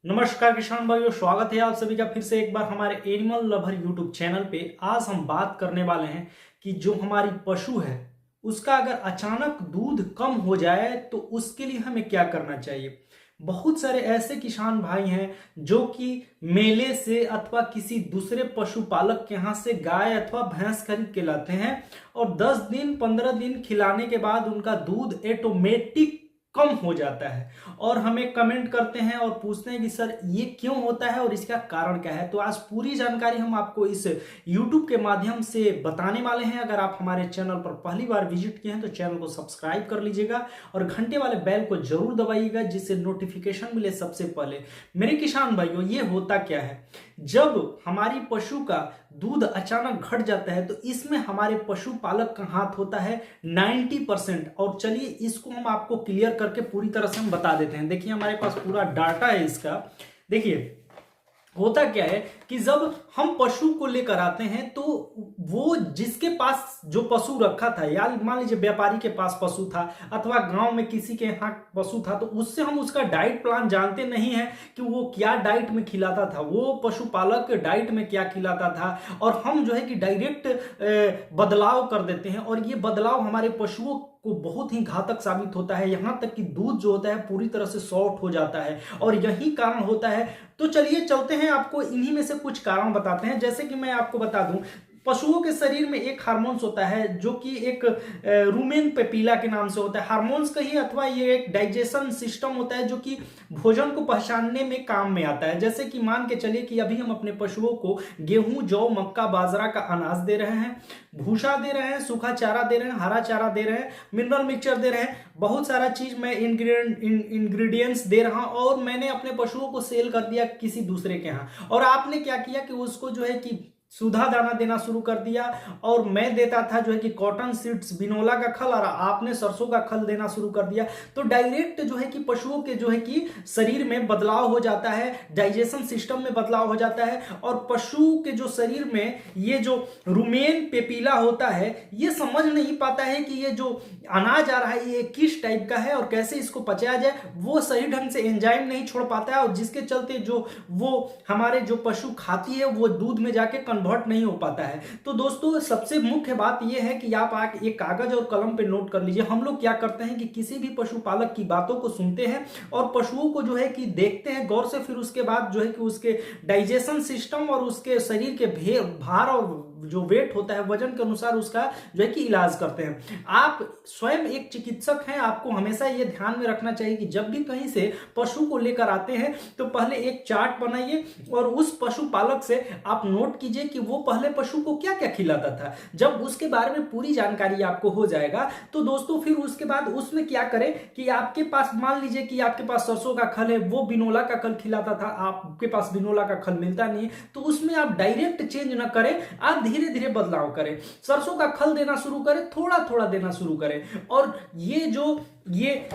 नमस्कार किसान भाइयों, स्वागत है आप सभी का फिर से एक बार हमारे एनिमल लवर यूट्यूब चैनल पे। आज हम बात करने वाले हैं कि जो हमारी पशु है उसका अगर अचानक दूध कम हो जाए तो उसके लिए हमें क्या करना चाहिए। बहुत सारे ऐसे किसान भाई हैं जो कि मेले से अथवा किसी दूसरे पशुपालक के यहाँ से गाय अथवा भैंस खरीद के लाते हैं और 10 दिन 15 दिन खिलाने के बाद उनका दूध ऑटोमेटिक कम हो जाता है और हमें कमेंट करते हैं और पूछते हैं कि सर ये क्यों होता है और इसका कारण क्या है। तो आज पूरी जानकारी हम आपको इस YouTube के माध्यम से बताने वाले हैं। अगर आप हमारे चैनल पर पहली बार विजिट किए हैं तो चैनल को सब्सक्राइब कर लीजिएगा और घंटे वाले बेल को जरूर दबाइएगा जिससे नोटिफिकेशन मिले सबसे पहले। मेरे किसान भाइयों, ये होता क्या है, जब हमारी पशु का दूध अचानक घट जाता है तो इसमें हमारे पशुपालक का हाथ होता है 90%। और चलिए इसको हम आपको क्लियर करके पूरी तरह से हम बता देते हैं। देखिए हमारे पास पूरा डाटा है इसका। देखिए होता क्या है कि जब हम पशु को लेकर आते हैं तो वो जिसके पास जो पशु रखा था, या मान लीजिए व्यापारी के पास पशु था अथवा गांव में किसी के यहाँ पशु था, तो उससे हम उसका डाइट प्लान जानते नहीं है कि वो क्या डाइट में खिलाता था, वो पशुपालक डाइट में क्या खिलाता था। और हम जो है कि डायरेक्ट बदलाव कर देते हैं और ये बदलाव हमारे पशुओं को बहुत ही घातक साबित होता है। यहां तक कि दूध जो होता है पूरी तरह से शॉर्ट हो जाता है और यही कारण होता है। तो चलिए चलते हैं, आपको इन्हीं में से कुछ कारण बताते हैं। जैसे कि मैं आपको बता दूं, पशुओं के शरीर में एक हार्मोन्स होता है जो कि एक रूमेन पेपीला के नाम से होता है। हार्मोन्स कहिए अथवा ये एक डाइजेशन सिस्टम होता है जो कि भोजन को पहचानने में काम में आता है। जैसे कि मान के चलिए कि अभी हम अपने पशुओं को गेहूं, जौ, मक्का, बाजरा का अनाज दे रहे हैं, भूसा दे रहे हैं, सूखा चारा दे रहे हैं, हरा चारा दे रहे हैं, मिनरल मिक्सचर दे रहे हैं, बहुत सारा चीज मैं इंग्रेडिएंट्स दे रहा हूं और मैंने अपने पशुओं को सेल कर दिया किसी दूसरे के यहाँ। और आपने क्या किया कि उसको जो है कि सुधा दाना देना शुरू कर दिया और मैं देता था जो है कि कॉटन सीड्स, बिनोला का खल, और आपने सरसों का खल देना शुरू कर दिया। तो डायरेक्ट जो है कि पशुओं के जो है कि शरीर में बदलाव हो जाता है, डाइजेशन सिस्टम में बदलाव हो जाता है और पशु के जो शरीर में ये जो रुमेन पेपीला होता है ये समझ नहीं पाता है कि ये जो अनाज आ रहा है ये किस टाइप का है और कैसे इसको पचाया जाए। वो सही ढंग से एंजाइम नहीं छोड़ पाता है और जिसके चलते जो वो हमारे जो पशु खाती है वो दूध में जाके कन्वर्ट नहीं हो पाता है। तो दोस्तों सबसे मुख्य बात यह है कि आप आके एक कागज और कलम पे नोट कर लीजिए। हम लोग क्या करते हैं कि किसी भी पशुपालक की बातों को सुनते हैं और पशुओं को जो है कि देखते हैं गौर से, फिर उसके बाद जो है कि उसके डाइजेशन सिस्टम और उसके शरीर के भार और जो वेट होता है वजन के अनुसार उसका जो है कि इलाज करते हैं। आप स्वयं एक चिकित्सक हैं, आपको हमेशा यह ध्यान में रखना चाहिए कि जब भी कहीं से पशु को लेकर आते हैं तो पहले एक चार्ट बनाइए और उस पशुपालक से आप नोट कीजिए कि वो पहले पशु को क्या क्या खिलाता था। जब उसके बारे में पूरी जानकारी आपको हो जाएगा तो दोस्तों फिर उसके बाद उसमें क्या करें कि आपके पास मान लीजिए कि आपके पास सरसों का खल है, वो बिनोला का खल खिलाता था, आपके पास बिनोला का खल मिलता नहीं है, तो उसमें आप डायरेक्ट चेंज ना करें, आप धीरे धीरे बदलाव करें। सरसों का खल देना शुरू करें, थोड़ा थोड़ा देना शुरू करें। और ये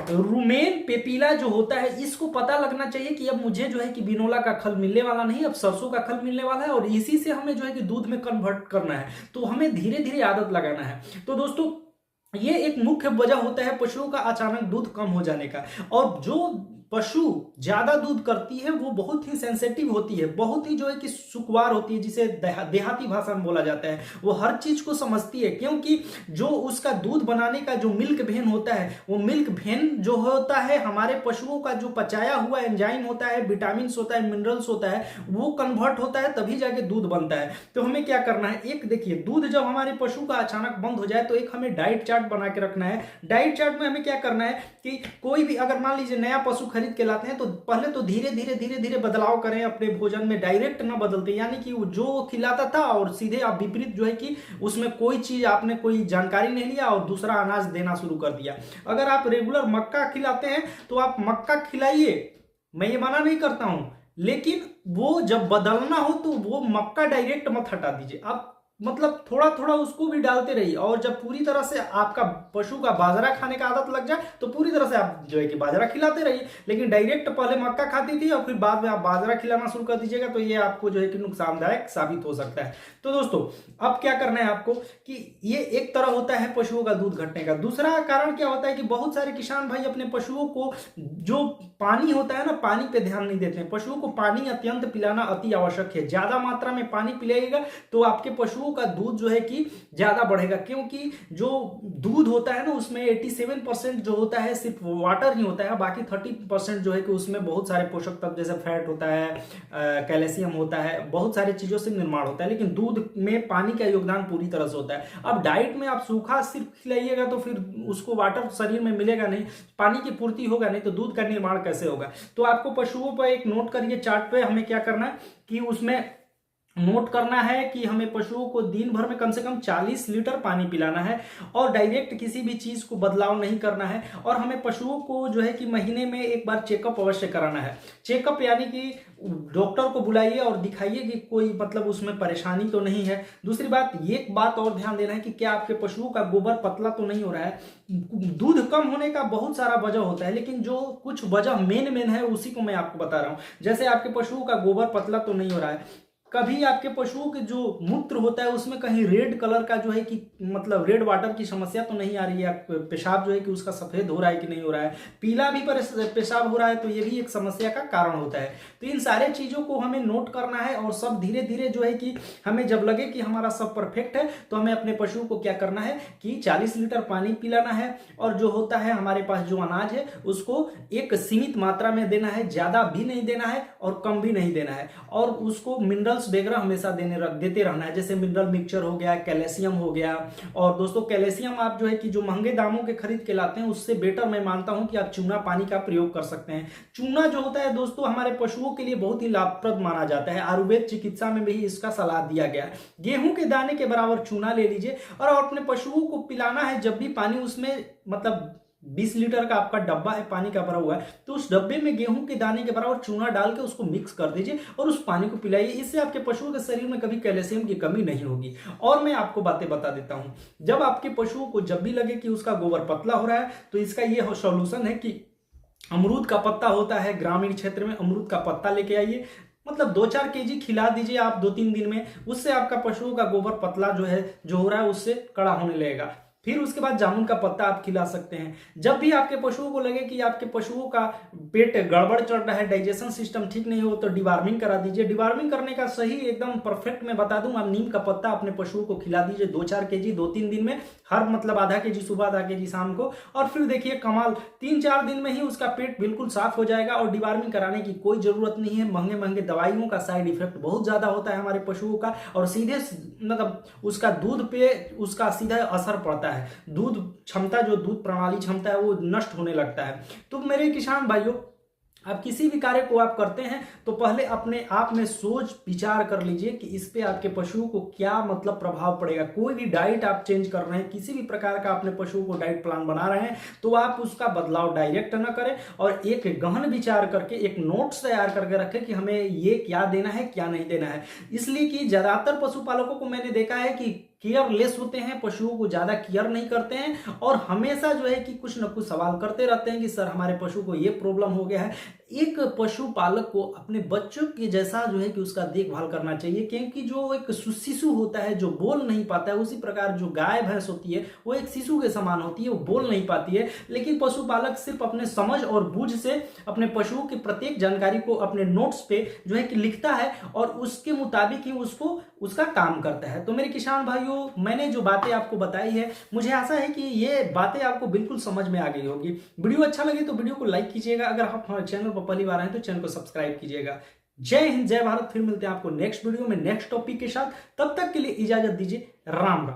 रुमेन पेपीला जो होता है इसको पता लगना चाहिए कि अब मुझे जो है कि बिनोला का खल मिलने वाला नहीं, अब सरसों का खल मिलने वाला है और इसी से हमें जो है कि दूध में कन्वर्ट करना है। तो हमें धीरे धीरे आदत लगाना है। तो दोस्तों ये एक मुख्य वजह होता है पशुओं का अचानक दूध कम हो जाने का। और जो पशु ज्यादा दूध करती है वो बहुत ही सेंसिटिव होती है, बहुत ही जो है कि सुकुवार होती है, जिसे देहाती भाषा में बोला जाता है। वो हर चीज को समझती है क्योंकि जो उसका दूध बनाने का जो मिल्क वेन होता है, वो मिल्क वेन जो होता है हमारे पशुओं का जो पचाया हुआ एंजाइम होता है, विटामिन होता है, मिनरल्स होता है, वो कन्वर्ट होता है तभी जाके दूध बनता है। तो हमें क्या करना है, एक देखिए दूध जब हमारे पशु का अचानक बंद हो जाए तो एक हमें डाइट चार्ट बना के रखना है। डाइट चार्ट में हमें क्या करना है कि कोई भी अगर मान लीजिए नया पशु खरीद के लाते हैं तो पहले तो धीरे धीरे बदलाव करें अपने भोजन में, डायरेक्ट ना बदलते, यानी कि जो खिलाता था और सीधे आप विपरीत जो है कि उसमें कोई चीज आपने कोई जानकारी नहीं लिया और दूसरा अनाज देना शुरू कर दिया। अगर आप रेगुलर मक्का खिलाते हैं तो आप मक्का खिलाइए, मैं ये मना नहीं करता हूं, लेकिन वो जब बदलना हो तो वो मक्का डायरेक्ट मत हटा दीजिए। आप मतलब थोड़ा थोड़ा उसको भी डालते रहिए। और जब पूरी तरह से आपका पशु का बाजरा खाने का आदत लग जाए तो पूरी तरह से आप जो है कि बाजरा खिलाते रहिए। लेकिन डायरेक्ट पहले मक्का खाती थी और फिर बाद में आप बाजरा खिलाना शुरू कर दीजिएगा तो ये आपको जो है कि नुकसानदायक साबित हो सकता है। तो दोस्तों अब क्या करना है आपको कि ये एक तरह होता है पशुओं का दूध घटने का। दूसरा कारण क्या होता है कि बहुत सारे किसान भाई अपने पशुओं को जो पानी होता है ना, पानी पे ध्यान नहीं देते हैं। पशुओं को पानी अत्यंत पिलाना अति आवश्यक है। ज्यादा मात्रा में पानी पिलाइएगा तो आपके पशुओं का दूध जो है कि ज्यादा बढ़ेगा, क्योंकि जो दूध होता है ना उसमें 87% जो होता है सिर्फ वाटर ही होता है, बाकी 30% जो है कि उसमें बहुत सारे पोषक तत्व जैसे फैट होता है, कैल्शियम होता है, बहुत सारी चीजों से निर्माण होता है। लेकिन दूध में पानी का योगदान पूरी तरह से होता है। अब डाइट में आप सूखा सिर्फ खिलाइएगा तो फिर उसको वाटर शरीर में मिलेगा नहीं, पानी की पूर्ति होगा नहीं, तो दूध का निर्माण कैसे होगा। तो आपको पशुओं पर एक नोट करिए, चार्ट पे हमें क्या करना है कि उसमें नोट करना है कि हमें पशुओं को दिन भर में कम से कम 40 लीटर पानी पिलाना है और डायरेक्ट किसी भी चीज को बदलाव नहीं करना है। और हमें पशुओं को जो है कि महीने में एक बार चेकअप अवश्य कराना है। चेकअप यानी कि डॉक्टर को बुलाइए और दिखाइए कि कोई मतलब उसमें परेशानी तो नहीं है। दूसरी बात, ये एक बात और ध्यान देना है कि क्या आपके पशुओं का गोबर पतला तो नहीं हो रहा है। दूध कम होने का बहुत सारा वजह होता है, लेकिन जो कुछ वजह मेन है उसी को मैं आपको बता रहा हूं। जैसे आपके पशुओं का गोबर पतला तो नहीं हो रहा है, कभी आपके पशुओं के जो मूत्र होता है उसमें कहीं रेड कलर का जो है कि मतलब रेड वाटर की समस्या तो नहीं आ रही है, पेशाब जो है कि उसका सफेद हो रहा है कि नहीं हो रहा है, पीला भी पेशाब हो रहा है, तो ये भी एक समस्या का कारण होता है। तो इन सारे चीजों को हमें नोट करना है और सब धीरे धीरे जो है कि हमें जब लगे कि हमारा सब परफेक्ट है तो हमें अपने पशुओं को क्या करना है कि 40 लीटर पानी पिलाना है। और जो होता है हमारे पास जो अनाज है उसको एक सीमित मात्रा में देना है, ज्यादा भी नहीं देना है और कम भी नहीं देना है। और उसको मिनरल्स वगैरह हमेशा देते रहना है, जैसे मिनरल मिक्सचर हो गया, कैल्शियम हो गया। और दोस्तों कैल्शियम आप जो है कि जो महंगे दामों के खरीद के लाते हैं उससे बेटर मैं मानता हूं कि आप चूना पानी का प्रयोग कर सकते हैं। चूना जो होता है दोस्तों हमारे पशुओं के लिए बहुत ही लाभप्रद माना जाता है। आयुर्वेद चिकित्सा में भी इसका सलाह दिया गया है। गेहूं के दाने के बराबर चूना ले लीजिए और अपने पशुओं को पिलाना है। जब भी पानी उसमें मतलब 20 लीटर का आपका डब्बा है पानी का भरा हुआ है तो उस डब्बे में गेहूं के दाने के बराबर चूना डाल के उसको मिक्स कर दीजिए और उस पानी को पिलाइए। इससे आपके पशुओं के शरीर में कभी कैल्शियम की कमी नहीं होगी। और मैं आपको बातें बता देता हूं, जब आपके पशुओं को जब भी लगे कि उसका गोबर पतला हो रहा है तो इसका यह सॉल्यूशन है कि अमरूद का पत्ता होता है, ग्रामीण क्षेत्र में अमरूद का पत्ता लेके आइए, मतलब 2-4 केजी खिला दीजिए आप 2-3 दिन में। उससे आपका पशुओं का गोबर पतला जो है जो हो रहा है उससे कड़ा होने लगेगा। फिर उसके बाद जामुन का पत्ता आप खिला सकते हैं। जब भी आपके पशुओं को लगे कि आपके पशुओं का पेट गड़बड़ चल रहा है, डाइजेशन सिस्टम ठीक नहीं हो, तो डिवार्मिंग करा दीजिए। डिवार्मिंग करने का सही एकदम परफेक्ट मैं बता दूं, आप नीम का पत्ता अपने पशुओं को खिला दीजिए 2-4 केजी 2-3 दिन में, हर मतलब आधा केजी सुबह आधा केजी शाम को। और फिर देखिए कमाल, 3-4 दिन में ही उसका पेट बिल्कुल साफ हो जाएगा। और डिवार्मिंग कराने की कोई जरूरत नहीं है। महंगे महंगे दवाइयों का साइड इफेक्ट बहुत ज्यादा होता है हमारे पशुओं का और सीधे मतलब उसका दूध पे उसका सीधा असर पड़ता है। दूध क्षमता जो दूध प्रणाली क्षमता है वो नष्ट होने लगता है। तो मेरे किसान भाइयों, आप किसी भी कार्य को आप करते हैं तो पहले अपने आप में सोच विचार कर लीजिए कि इस पे आपके पशुओं को क्या मतलब प्रभाव पड़ेगा। कोई भी डाइट आप चेंज कर रहे हैं, किसी भी प्रकार का अपने पशुओं को डाइट प्लान बना रहे हैं तो आप उसका बदलाव डायरेक्ट न करें और एक गहन विचार करके एक नोट्स तैयार करके रखें कि हमें ये क्या देना है क्या नहीं देना है। इसलिए कि ज्यादातर पशुपालकों को मैंने देखा है कि केयरलेस होते हैं, पशुओं को ज्यादा केयर नहीं करते हैं और हमेशा जो है कि कुछ न कुछ सवाल करते रहते हैं कि सर हमारे पशु को ये प्रॉब्लम हो गया है। एक पशुपालक को अपने बच्चों के जैसा जो है कि उसका देखभाल करना चाहिए, क्योंकि जो एक शिशु होता है जो बोल नहीं पाता है, उसी प्रकार जो गाय भैंस होती है वो एक शिशु के समान होती है, वो बोल नहीं पाती है। लेकिन पशुपालक सिर्फ अपने समझ और बूझ से अपने पशुओं की प्रत्येक जानकारी को अपने नोट्स पे जो है कि लिखता है और उसके मुताबिक ही उसको उसका काम करता है। तो मेरे किसान भाइयों, मैंने जो बातें आपको बताई है मुझे आशा है कि ये बातें आपको बिल्कुल समझ में आ गई होगी। वीडियो अच्छा लगे तो वीडियो को लाइक कीजिएगा। अगर आप हमारे चैनल पर पहली बार आए तो चैनल को सब्सक्राइब कीजिएगा। जय हिंद, जय भारत। फिर मिलते हैं आपको नेक्स्ट वीडियो में नेक्स्ट टॉपिक के साथ। तब तक के लिए इजाजत दीजिए। राम राम।